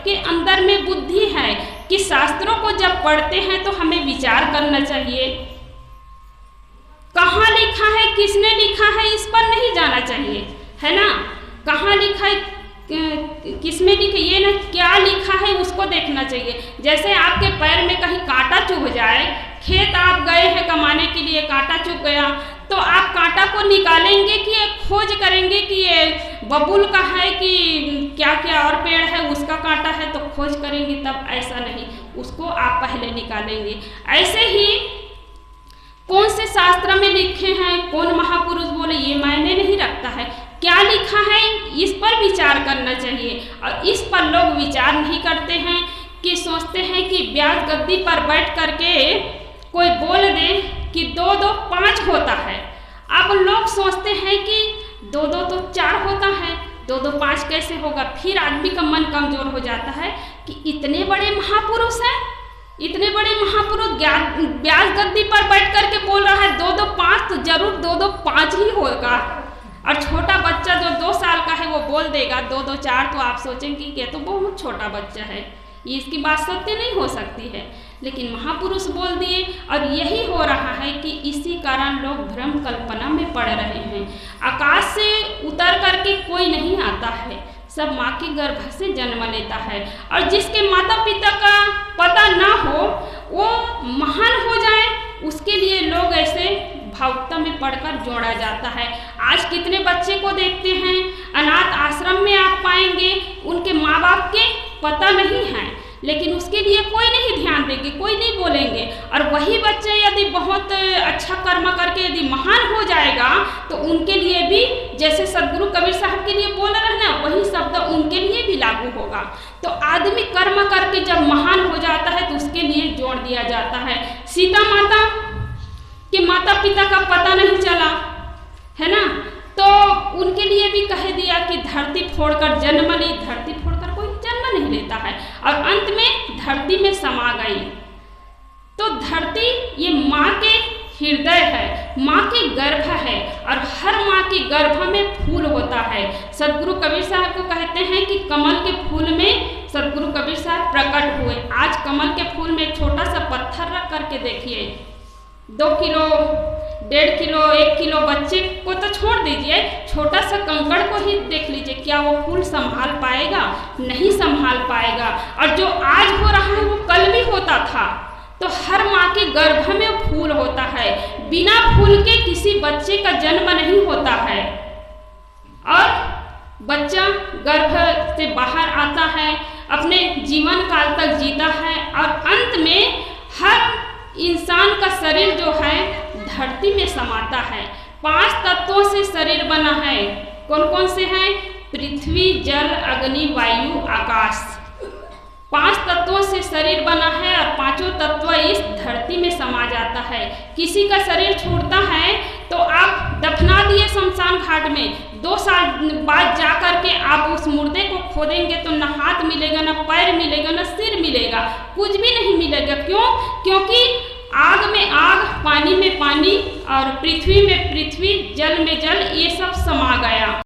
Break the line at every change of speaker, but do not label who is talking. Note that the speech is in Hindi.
सबके अंदर में बुद्धि है कि शास्त्रों को जब पढ़ते हैं तो हमें विचार करना चाहिए। कहाँ लिखा है, किसने लिखा है, इस पर नहीं जाना चाहिए, है ना। कहाँ लिखा है, किसमें लिखा, ये ना क्या लिखा है उसको देखना चाहिए। जैसे आपके पैर में कहीं कांटा चुभ जाए, खेत आप गए हैं कमाने के लिए, कांटा चुभ गया, तो आप कांटा को निकालेंगे कि ये खोज करेंगे कि ये बबूल का है कि क्या क्या और पेड़ है उसका कांटा है, तो खोज करेंगे तब। ऐसा नहीं, उसको आप पहले निकालेंगे। ऐसे ही कौन से शास्त्र में लिखे हैं, कौन महापुरुष बोले, ये मायने नहीं रखता है। क्या लिखा है इस पर विचार करना चाहिए। और इस पर लोग विचार नहीं करते हैं कि सोचते हैं कि ब्याज गद्दी पर बैठ करके कोई बोल दे कि 2 2 5 होता है। अब लोग सोचते हैं कि 2 2 तो 4 होता है, 2 2 5 कैसे होगा। फिर आदमी का मन कमजोर हो जाता है कि इतने बड़े महापुरुष हैं, इतने बड़े महापुरुष ब्याज गद्दी पर बैठ करके बोल रहा है 2 2 5, तो जरूर 2 2 5 ही होगा। और छोटा बच्चा जो 2 साल का है वो बोल देगा 2 2 4, तो आप सोचेंगे कि ये तो बहुत छोटा बच्चा है, ये इसकी बात सत्य नहीं हो सकती है। लेकिन महापुरुष बोल दिए, और यही हो रहा है कि इसी कारण लोग भ्रम कल्पना में पड़ रहे हैं। आकाश से उतर करके कोई नहीं आता है, सब माँ के गर्भ से जन्म लेता है। और जिसके माता पिता का पता ना हो वो महान हो जाए, उसके लिए लोग ऐसे भावुकता में पढ़कर जोड़ा जाता है। आज कितने बच्चे को देखते हैं अनाथ आश्रम में आप पाएंगे, उनके माँ बाप के पता नहीं है, लेकिन उसके लिए कोई नहीं ध्यान देंगे, कोई नहीं बोलेंगे। और वही बच्चे यदि बहुत अच्छा कर्म करके यदि महान हो जाएगा, तो उनके लिए भी जैसे सदगुरु कबीर साहब के लिए बोल रहे हैं ना, वही शब्द उनके लिए भी लागू होगा। तो आदमी कर्म करके जब महान हो जाता है तो उसके लिए जोड़ दिया जाता है। सीता माता के माता पिता का पता नहीं चला, है ना, तो उनके लिए भी कह दिया कि धरती फोड़कर जन्म ली। धरती फोड़कर कोई जन्म नहीं लेता है, और अंत में धरती में समा गई। तो धरती ये माँ के हृदय है, माँ के गर्भ है, और हर माँ के गर्भ में फूल होता है। सदगुरु कबीर साहब को कहते हैं कि कमल के फूल में सदगुरु कबीर साहब प्रकट हुए। आज कमल के फूल में छोटा सा पत्थर रख करके देखिए, 2 किलो 1.5 किलो 1 किलो बच्चे को तो छोड़ दीजिए, छोटा सा कंकड़ को ही देख लीजिए, क्या वो फूल संभाल पाएगा? नहीं संभाल पाएगा। और जो आज हो रहा है वो कल भी होता था। तो हर माँ के गर्भ में फूल होता है, बिना फूल के किसी बच्चे का जन्म नहीं होता है। और बच्चा गर्भ से बाहर आता है, अपने जीवन काल तक जीता है, और अंत में हर इंसान का शरीर जो है धरती में समाता है। 5 तत्वों से शरीर बना है। कौन कौन से हैं? पृथ्वी, जल, अग्नि, वायु, आकाश। 5 तत्वों से शरीर बना है, और 5 तत्व इस धरती में समा जाता है। किसी का शरीर छूटता है तो आप दफना दिए शमशान घाट में, 2 साल बाद जा करके आप उस मुर्दे को खोदेंगे तो न हाथ मिलेगा, न पैर मिलेगा, न सिर मिलेगा, कुछ भी नहीं मिलेगा। क्यों? क्योंकि आग में आग, पानी में पानी, और पृथ्वी में पृथ्वी, जल में जल, ये सब समा गया।